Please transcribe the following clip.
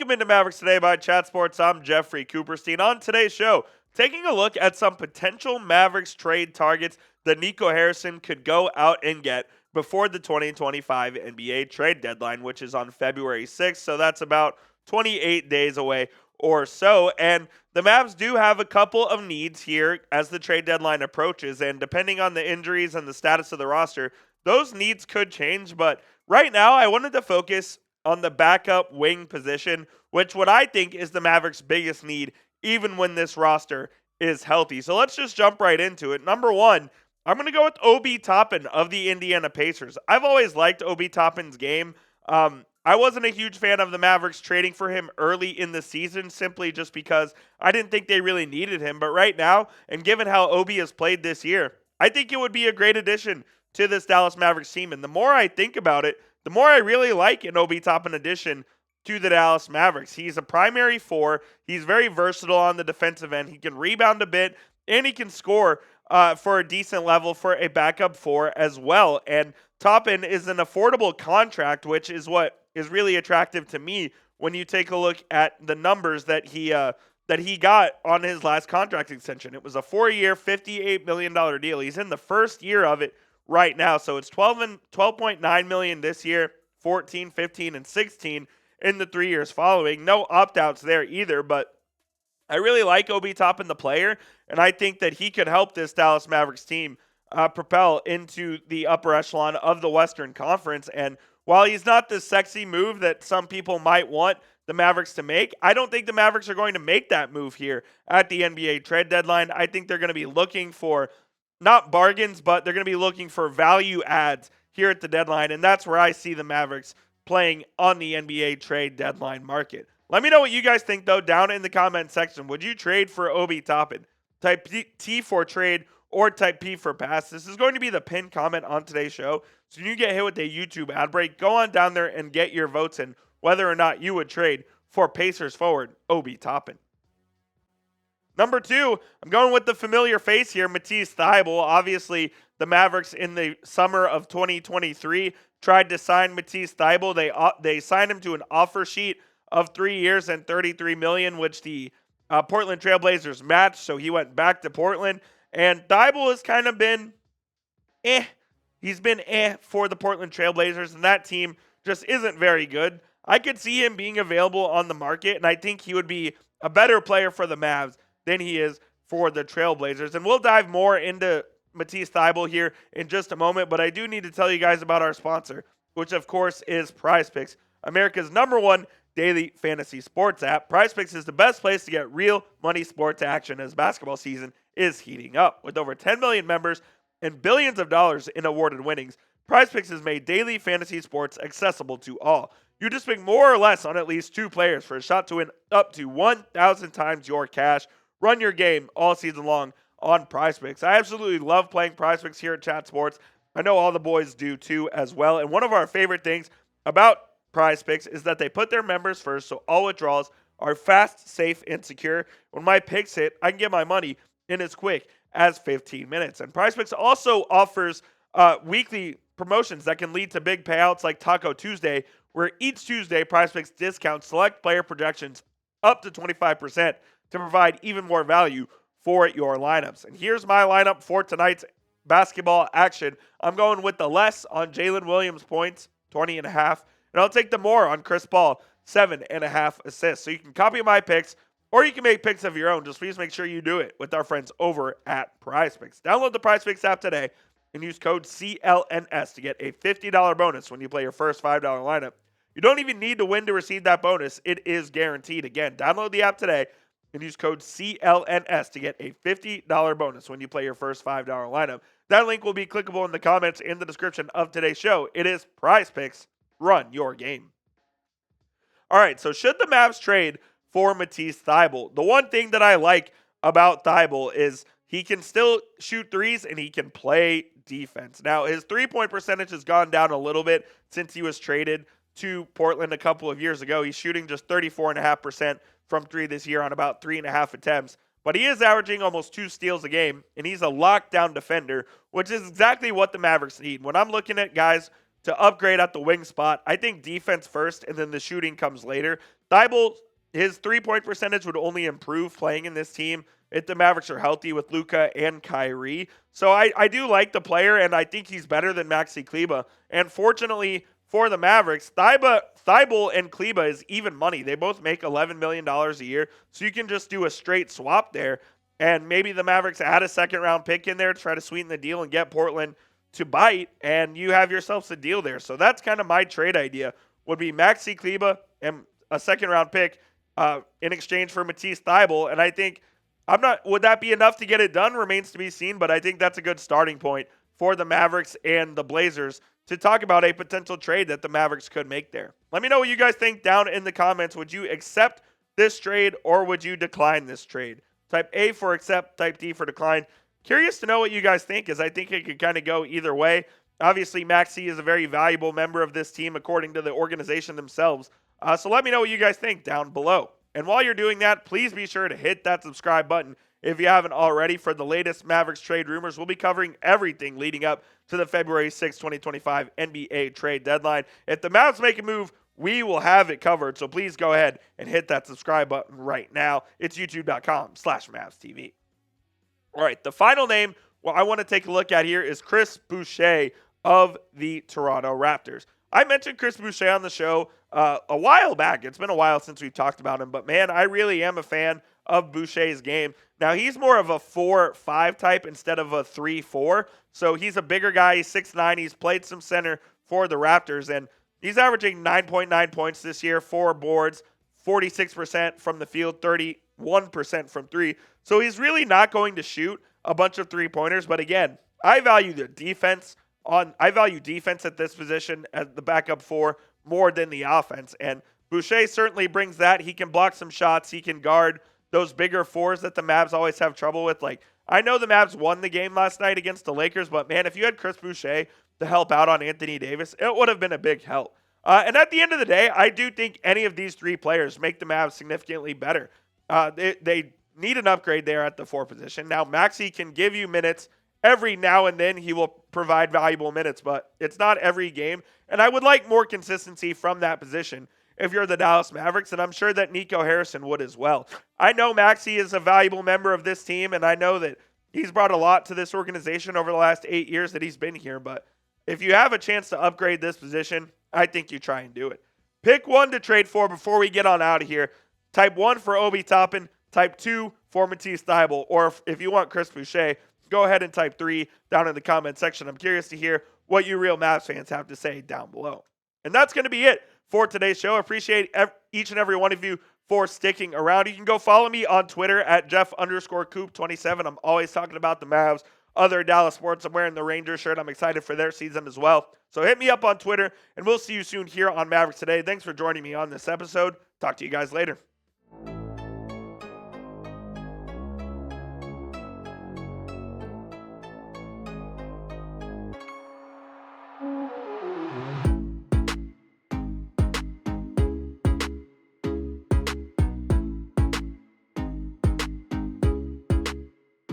Welcome into Mavericks Today by Chat Sports. I'm Jeffrey Cooperstein. On today's show, taking a look at some potential Mavericks trade targets that Nico Harrison could go out and get before the 2025 NBA trade deadline, which is on February 6th. So that's about 28 days away or so. And the Mavs do have a couple of needs here as the trade deadline approaches. And depending on the injuries and the status of the roster, those needs could change. But right now, I wanted to focus on the backup wing position, which what I think is the Mavericks' biggest need, even when this roster is healthy. So let's just jump right into it. Number one, I'm going to go with Obi Toppin of the Indiana Pacers. I've always liked Obi Toppin's game. I wasn't a huge fan of the Mavericks trading for him early in the season simply just because I didn't think they really needed him. But right now, and given how Obi has played this year, I think it would be a great addition to this Dallas Mavericks team. And the more I think about it, the more I really like an Obi Toppin addition to the Dallas Mavericks. He's a primary four. He's very versatile on the defensive end. He can rebound a bit, and he can score for a decent level for a backup four as well. And Toppin is an affordable contract, which is what is really attractive to me when you take a look at the numbers that he got on his last contract extension. It was a 4-year, $58 million deal. He's in the first year of it right now. So it's 12.9 million this year, 14, 15, and 16 in the 3 years following. No opt-outs there either, but I really like Obi Toppin, the player, and I think that he could help this Dallas Mavericks team propel into the upper echelon of the Western Conference. And while he's not the sexy move that some people might want the Mavericks to make, I don't think the Mavericks are going to make that move here at the NBA trade deadline. I think they're going to be looking for not bargains, but they're going to be looking for value adds here at the deadline, and that's where I see the Mavericks playing on the NBA trade deadline market. Let me know what you guys think, though, down in the comment section. Would you trade for Obi Toppin? Type T for trade or type P for pass. This is going to be the pinned comment on today's show. So when you get hit with a YouTube ad break, go on down there and get your votes in whether or not you would trade for Pacers forward Obi Toppin. Number two, I'm going with the familiar face here, Matisse Thybulle. Obviously, the Mavericks in the summer of 2023 tried to sign Matisse Thybulle. They signed him to an offer sheet of 3 years and $33 million, which the Portland Trailblazers matched. So he went back to Portland, and Thybulle has kind of been He's been for the Portland Trailblazers, and that team just isn't very good. I could see him being available on the market, and I think he would be a better player for the Mavs than he is for the Trailblazers. And we'll dive more into Matisse Thybulle here in just a moment, but I do need to tell you guys about our sponsor, which of course is PrizePicks, America's #1 daily fantasy sports app. PrizePicks is the best place to get real money sports action as basketball season is heating up. With over 10 million members and billions of dollars in awarded winnings, PrizePicks has made daily fantasy sports accessible to all. You just pick more or less on at least 2 players for a shot to win up to 1,000 times your cash. Run your game all season long on PrizePicks. I absolutely love playing PrizePicks here at Chat Sports. I know all the boys do too as well. And one of our favorite things about PrizePicks is that they put their members first, so all withdrawals are fast, safe, and secure. When my picks hit, I can get my money in as quick as 15 minutes. And PrizePicks also offers weekly promotions that can lead to big payouts like Taco Tuesday, where each Tuesday PrizePicks discounts select player projections up to 25% to provide even more value for your lineups. And here's my lineup for tonight's basketball action. I'm going with the less on Jalen Williams points, 20.5, and I'll take the more on Chris Paul, 7.5 assists. So you can copy my picks, or you can make picks of your own. Just please make sure you do it with our friends over at PrizePicks. Download the PrizePicks app today and use code CLNS to get a $50 bonus when you play your first $5 lineup. You don't even need to win to receive that bonus. It is guaranteed. Again, download the app today and use code CLNS to get a $50 bonus when you play your first $5 lineup. That link will be clickable in the comments in the description of today's show. It is PrizePicks. Run your game. All right, so should the Mavs trade for Matisse Thybulle? The one thing that I like about Thybulle is he can still shoot threes and he can play defense. Now, his three-point percentage has gone down a little bit since he was traded to Portland a couple of years ago. He's shooting just 34.5% from 3 this year on about 3.5 attempts. But he is averaging almost 2 steals a game, and he's a lockdown defender, which is exactly what the Mavericks need. When I'm looking at guys to upgrade at the wing spot, I think defense first, and then the shooting comes later. Thybulle, his three-point percentage would only improve playing in this team if the Mavericks are healthy with Luka and Kyrie. So I do like the player, and I think he's better than Maxi Kleber. And fortunately for the Mavericks, Thybulle and Kleber is even money. They both make $11 million a year, so you can just do a straight swap there. And maybe the Mavericks add a second-round pick in there to try to sweeten the deal and get Portland to bite, and you have yourselves a deal there. So that's kind of my trade idea, would be Maxi Kleber and a second-round pick in exchange for Matisse Thybulle. And I think would that be enough to get it done? Remains to be seen, but I think that's a good starting point for the Mavericks and the Blazers to talk about a potential trade that the Mavericks could make there. Let me know what you guys think down in the comments. Would you accept this trade or would you decline this trade? Type A for accept, type D for decline. Curious to know what you guys think, as I think it could kind of go either way. Obviously, Maxi is a very valuable member of this team according to the organization themselves. So let me know what you guys think down below. And while you're doing that, please be sure to hit that subscribe button if you haven't already for the latest Mavericks trade rumors. We'll be covering everything leading up to the February 6, 2025 NBA trade deadline. If the Mavs make a move, we will have it covered. So please go ahead and hit that subscribe button right now. It's youtube.com/MavsTV. All right, the final name I want to take a look at here is Chris Boucher of the Toronto Raptors. I mentioned Chris Boucher on the show a while back. It's been a while since we've talked about him, but man, I really am a fan of Boucher's game. Now, he's more of a 4-5 type instead of a 3-4, so he's a bigger guy. He's 6'9". He's played some center for the Raptors, and he's averaging 9.9 points this year, 4 boards, 46% from the field, 31% from three. So he's really not going to shoot a bunch of three-pointers, but again, I value defense at this position as the backup 4 more than the offense, and Boucher certainly brings that. He can block some shots. He can guard those bigger 4s that the Mavs always have trouble with. Like, I know the Mavs won the game last night against the Lakers, but man, if you had Chris Boucher to help out on Anthony Davis, it would have been a big help. And at the end of the day, I do think any of these 3 players make the Mavs significantly better. They need an upgrade there at the 4 position. Now, Maxi can give you minutes. Every now and then he will provide valuable minutes, but it's not every game. And I would like more consistency from that position if you're the Dallas Mavericks, and I'm sure that Nico Harrison would as well. I know Maxi is a valuable member of this team, and I know that he's brought a lot to this organization over the last 8 years that he's been here, but if you have a chance to upgrade this position, I think you try and do it. Pick one to trade for before we get on out of here. Type 1 for Obi Toppin, type 2 for Matisse Thybulle, or if you want Chris Boucher, go ahead and type 3 down in the comment section. I'm curious to hear what you real Mavs fans have to say down below. And that's going to be it for today's show. I appreciate each and every one of you for sticking around. You can go follow me on Twitter at Jeff_Coop27. I'm always talking about the Mavs, other Dallas sports. I'm wearing the Rangers shirt. I'm excited for their season as well. So hit me up on Twitter, and we'll see you soon here on Mavericks Today. Thanks for joining me on this episode. Talk to you guys later.